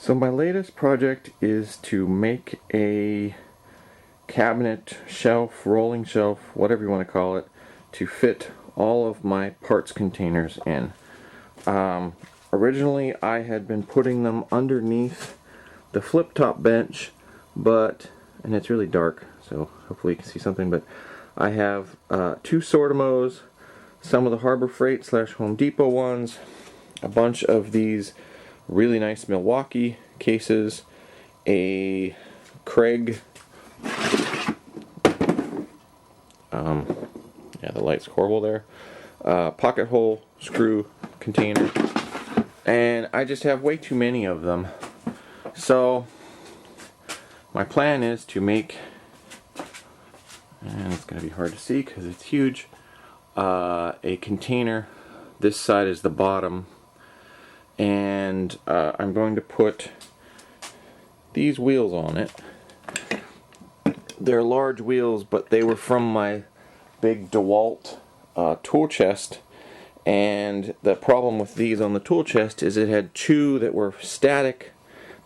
So my latest project is to make a cabinet, shelf, rolling shelf, whatever you want to call it, to fit all of my parts containers in. Originally I had been putting them underneath the flip top bench, and it's really dark, so hopefully you can see something, but I have two Sortimos, some of the Harbor Freight / Home Depot ones, a bunch of these really nice Milwaukee cases, a Craig, yeah, the light's horrible there, pocket hole screw container, and I just have way too many of them. So my plan is to make, and it's going to be hard to see because it's huge, a container. This side is the bottom, and I'm going to put these wheels on it. They're large wheels, but they were from my big dewalt tool chest, and the problem with these on the tool chest is it had two that were static,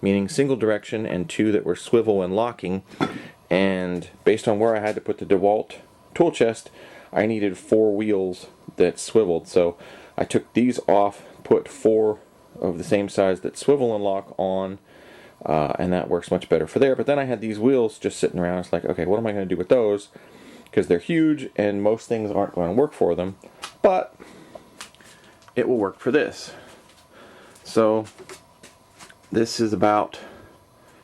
meaning single direction, and two that were swivel and locking, and based on where I had to put the dewalt tool chest, I needed 4 wheels that swiveled. So I took these off, put 4 of the same size that swivel and lock on, and that works much better for there. But then I had these wheels just sitting around. It's like, okay, what am I going to do with those? Because they're huge and most things aren't going to work for them, but it will work for this. So this is about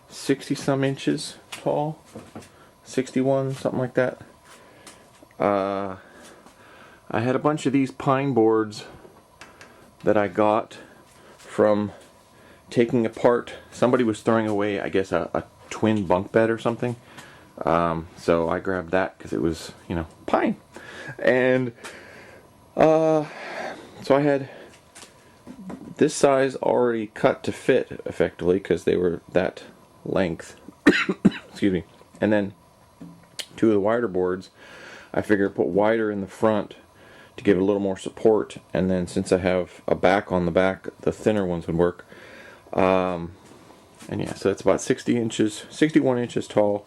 60 some inches tall, 61, something like that. I had a bunch of these pine boards that I got from taking apart. Somebody was throwing away, I guess, a twin bunk bed or something. So I grabbed that because it was, you know, pine. And so I had this size already cut to fit effectively because they were that length. Excuse me. And then 2 of the wider boards, I figured put wider in the front to give it a little more support, and then since I have a back on the back, the thinner ones would work. And yeah, so it's about 61 inches tall.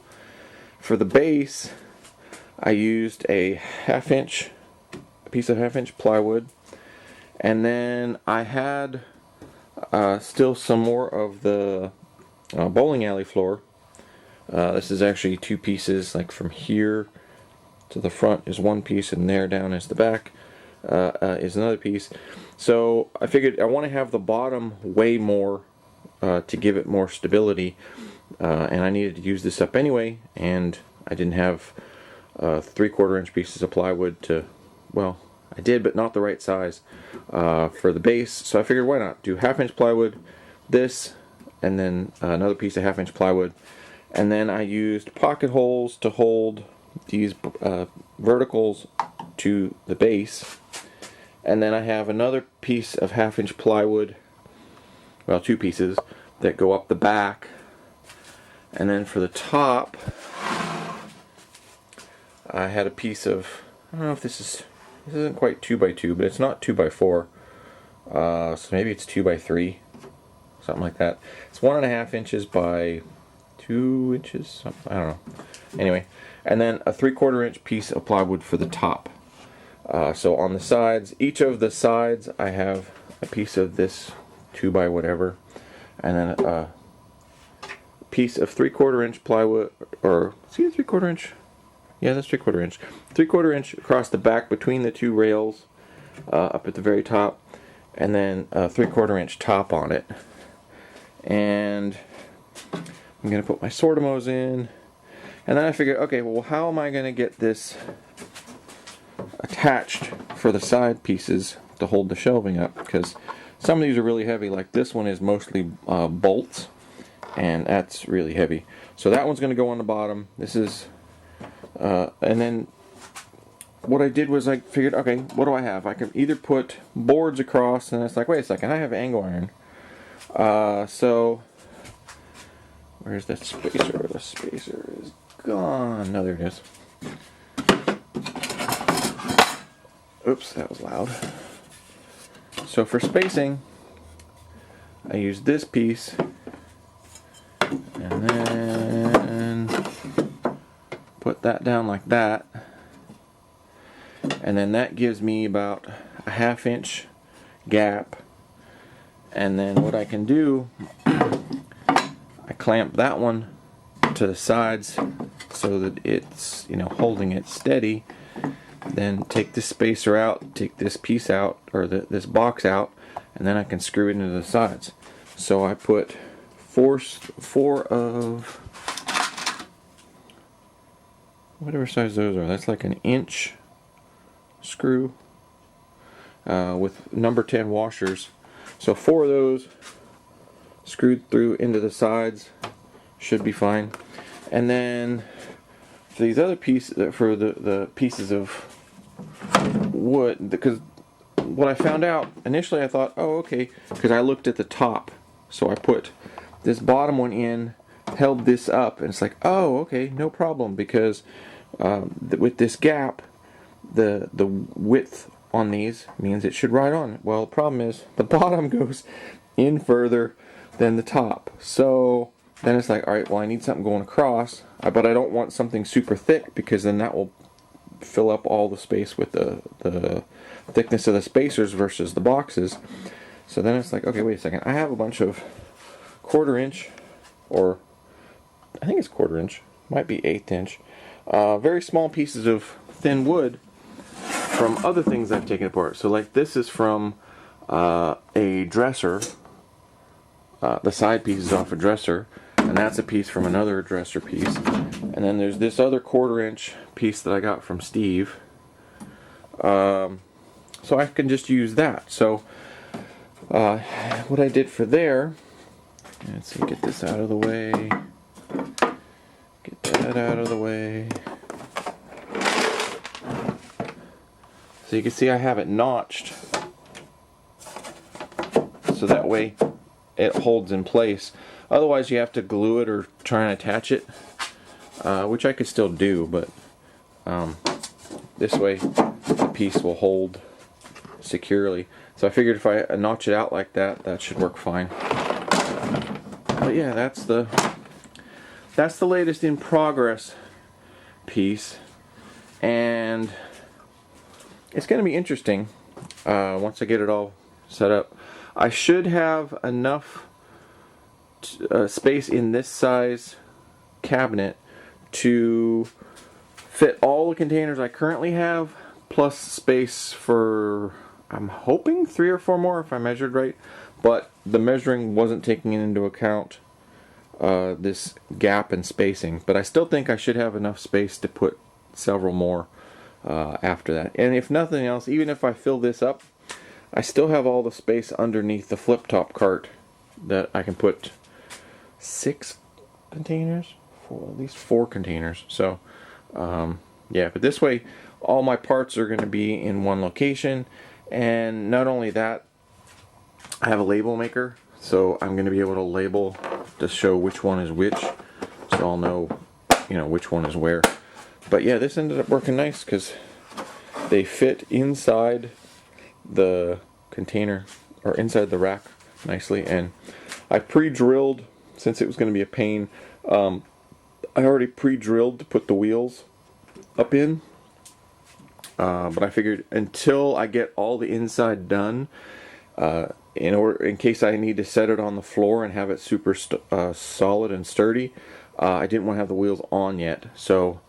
For the base, I used a piece of half-inch plywood, and then I had still some more of the bowling alley floor. This is actually 2 pieces, like from here to the front is 1 piece, and there down is the back is another piece. So I figured I want to have the bottom way more to give it more stability, and I needed to use this up anyway, and I didn't have 3/4 inch pieces of plywood to, well, I did, but not the right size for the base. So I figured, why not do 1/2 inch plywood, this, and then another piece of 1/2 inch plywood, and then I used pocket holes to hold these verticals to the base, and then I have another piece of 1/2 inch plywood, well, 2 pieces that go up the back, and then for the top I had a piece of, I don't know if this isn't quite 2x2, but it's not 2x4, so maybe it's 2x3, something like that. It's 1.5 inches by 2 inches, I don't know. Anyway, and then a 3/4 inch piece of plywood for the top. So on the sides, each of the sides, I have a piece of this 2 by whatever, and then a piece of 3/4 inch plywood, or see the 3/4 inch? Yeah, that's 3/4 inch. 3/4 inch across the back between the 2 rails, up at the very top, and then a 3/4 inch top on it. And I'm going to put my Sortimos in, and then I figured, okay, well, how am I going to get this attached for the side pieces to hold the shelving up? Because some of these are really heavy, like this one is mostly bolts, and that's really heavy. So that one's going to go on the bottom. This is, and then what I did was I figured, okay, what do I have? I can either put boards across, and it's like, wait a second, I have angle iron. So where's that spacer? The spacer is gone. No, there it is. Oops, that was loud. So for spacing, I use this piece And then put that down like that. And then that gives me about a 1/2 inch gap. And then what I can do, I clamp that one to the sides so that it's, you know, holding it steady. Then take this spacer out, take this piece out, or this box out, and then I can screw it into the sides. So I put four of whatever size those are. That's like an inch screw with number 10 washers. So 4 of those screwed through into the sides should be fine. And then for these other pieces, for the pieces of wood, because what I found out initially, I thought, oh, okay, because I looked at the top, so I put this bottom one in, held this up, and it's like, oh, okay, no problem, because with this gap, the width on these means it should ride on. Well, the problem is the bottom goes in further than the top, so then it's like, all right, well, I need something going across, but I don't want something super thick, because then that will fill up all the space with the thickness of the spacers versus the boxes. So then it's like, okay, wait a second, I have a bunch of 1/4 inch, or I think it's 1/4 inch, might be 1/8 inch, very small pieces of thin wood from other things I've taken apart. So like this is from a dresser, the side piece is off a dresser, and that's a piece from another dresser piece. And then there's this other 1/4 inch piece that I got from Steve. So I can just use that. So what I did for there, let's see, get this out of the way, get that out of the way. So you can see I have it notched, so that way it holds in place. Otherwise you have to glue it or try and attach it, which I could still do, but this way the piece will hold securely. So I figured if I notch it out like that, that should work fine. But yeah, that's the latest in progress piece, and it's going to be interesting once I get it all set up. I should have enough space in this size cabinet to fit all the containers I currently have, plus space for, I'm hoping, 3 or 4 more if I measured right, but the measuring wasn't taking into account this gap and spacing. But I still think I should have enough space to put several more after that. And if nothing else, even if I fill this up, I still have all the space underneath the flip-top cart that I can put 6 containers, at least 4 containers. So yeah, but this way all my parts are going to be in one location. And not only that, I have a label maker, so I'm going to be able to label to show which one is which, so I'll know, you know, which one is where. But yeah, this ended up working nice because they fit inside the container, or inside the rack nicely. And I pre-drilled, since it was going to be a pain, I already pre-drilled to put the wheels up in. But I figured until I get all the inside done, in case I need to set it on the floor and have it super solid and sturdy, I didn't want to have the wheels on yet. So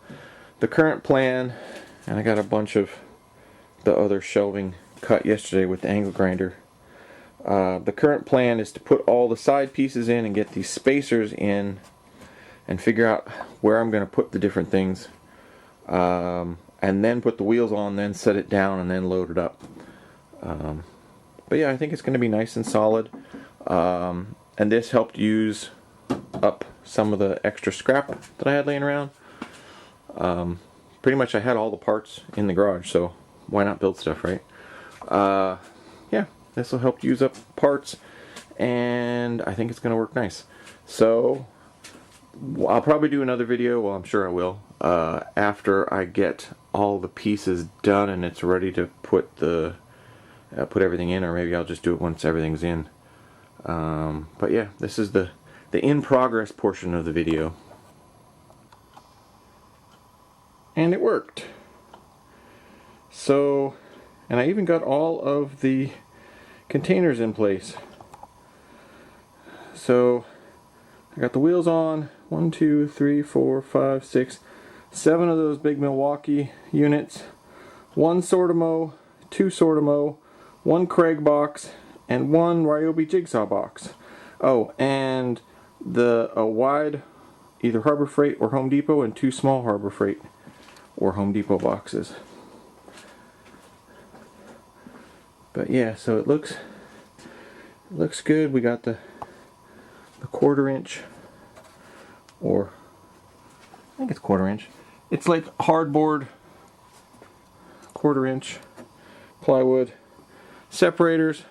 the current plan, and I got a bunch of the other shelving cut yesterday with the angle grinder. The current plan is to put all the side pieces in and get these spacers in and figure out where I'm going to put the different things. And then put the wheels on, then set it down, and then load it up. But yeah, I think it's going to be nice and solid. And this helped use up some of the extra scrap that I had laying around. Pretty much I had all the parts in the garage, so why not build stuff, right? Yeah, this will help use up parts, and I think it's going to work nice. So I'll probably do another video, well, I'm sure I will, after I get all the pieces done and it's ready to put everything in, or maybe I'll just do it once everything's in. But yeah, this is the the in progress portion of the video. And it worked. So, and I even got all of the containers in place. So I got the wheels on, 1, 2, 3, 4, 5, 6, 7 of those big Milwaukee units, 1 Sortimo, 2 Sortimo, 1 Craig box, and 1 Ryobi jigsaw box. Oh, and a wide either Harbor Freight or Home Depot, and 2 small Harbor Freight or Home Depot boxes. But yeah, so it looks good. We got the 1/4 inch, or I think it's 1/4 inch. It's like hardboard 1/4 inch plywood separators.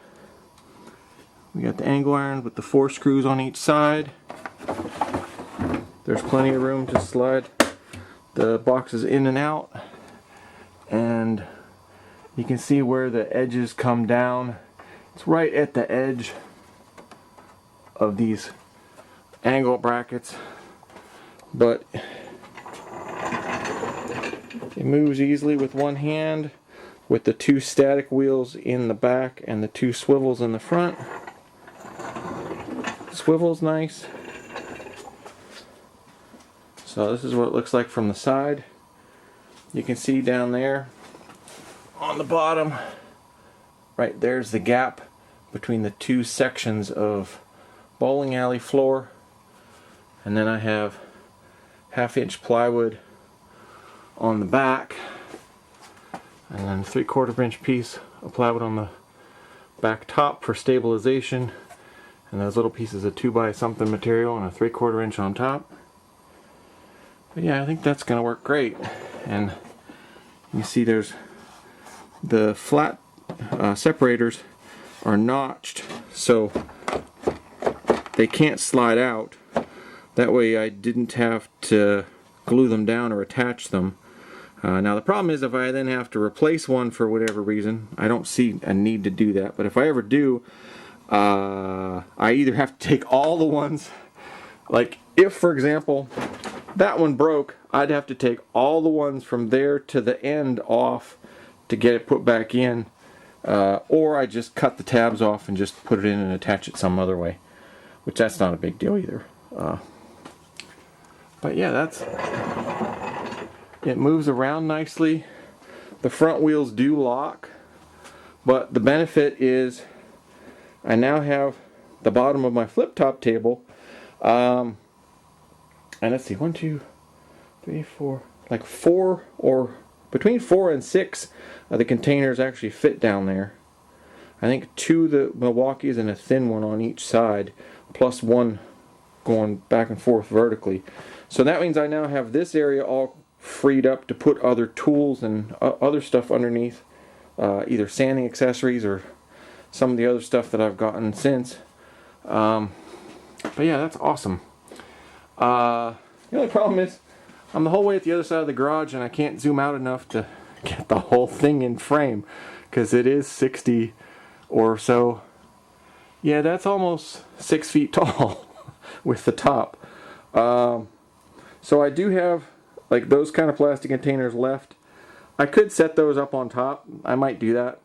We got the angle iron with the 4 screws on each side. There's plenty of room to slide the boxes in and out, and you can see where the edges come down. It's right at the edge of these angle brackets, but it moves easily with one hand with the 2 static wheels in the back and the 2 swivels in the front. The swivel's nice. So this is what it looks like from the side. You can see down there on the bottom, right there's the gap between the 2 sections of bowling alley floor, and then I have 1/2 inch plywood on the back, and then 3/4 inch piece of plywood on the back top for stabilization, and those little pieces of 2x something material and a 3/4 inch on top. But yeah, I think that's gonna work great. And you see there's the flat separators are notched so they can't slide out. That way I didn't have to glue them down or attach them. Now the problem is if I then have to replace one for whatever reason, I don't see a need to do that. But if I ever do, I either have to take all the ones, like if for example that one broke, I'd have to take all the ones from there to the end off to get it put back in, or I just cut the tabs off and just put it in and attach it some other way, which that's not a big deal either. But yeah, it moves around nicely. The front wheels do lock, but the benefit is I now have the bottom of my flip top table, and let's see, 1, 2, 3, 4, like 4 or between 4 and 6 of the containers actually fit down there. I think 2 of the Milwaukee's and a thin one on each side, plus 1 going back and forth vertically. So that means I now have this area all freed up to put other tools and other stuff underneath, either sanding accessories or some of the other stuff that I've gotten since. But yeah, that's awesome. The only problem is I'm the whole way at the other side of the garage and I can't zoom out enough to get the whole thing in frame because it is 60 or so. Yeah, that's almost 6 feet tall with the top. So I do have like those kind of plastic containers left. I could set those up on top. I might do that.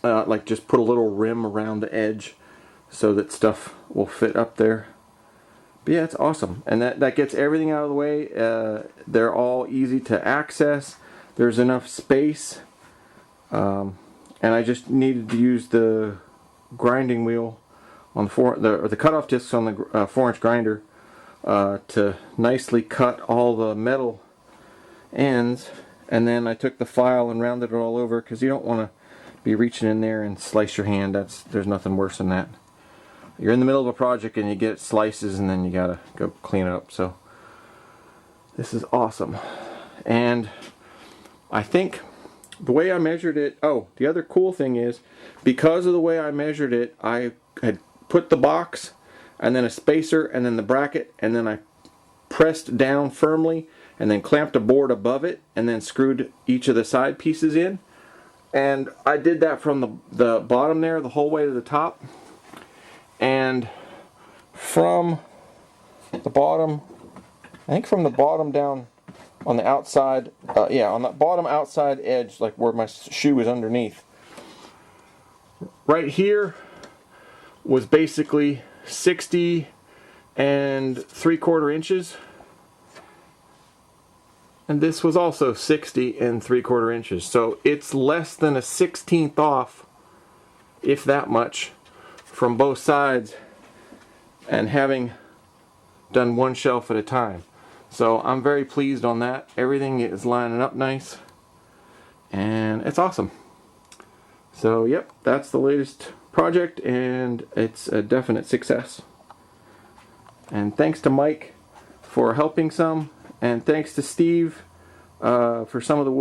Like just put a little rim around the edge so that stuff will fit up there. But yeah, it's awesome. And that gets everything out of the way. They're all easy to access. There's enough space. And I just needed to use the grinding wheel on the cutoff discs on the 4-inch grinder to nicely cut all the metal ends. And then I took the file and rounded it all over because you don't want to be reaching in there and slice your hand. There's nothing worse than that. You're in the middle of a project and you get slices and then you gotta go clean it up. So this is awesome. And I think the way I measured it, oh, the other cool thing is because of the way I measured it, I had put the box and then a spacer and then the bracket, and then I pressed down firmly and then clamped a board above it and then screwed each of the side pieces in. And I did that from the bottom there the whole way to the top. And from the bottom, I think from the bottom down on the outside, yeah, on the bottom outside edge, like where my shoe is underneath. Right here was basically 60 3/4 inches. And this was also 60 3/4 inches. So it's less than a 1/16 off, if that much, from both sides, and having done one shelf at a time. So I'm very pleased on that. Everything is lining up nice, and it's awesome. So yep, that's the latest project, and it's a definite success. And thanks to Mike for helping some, and thanks to Steve for some of the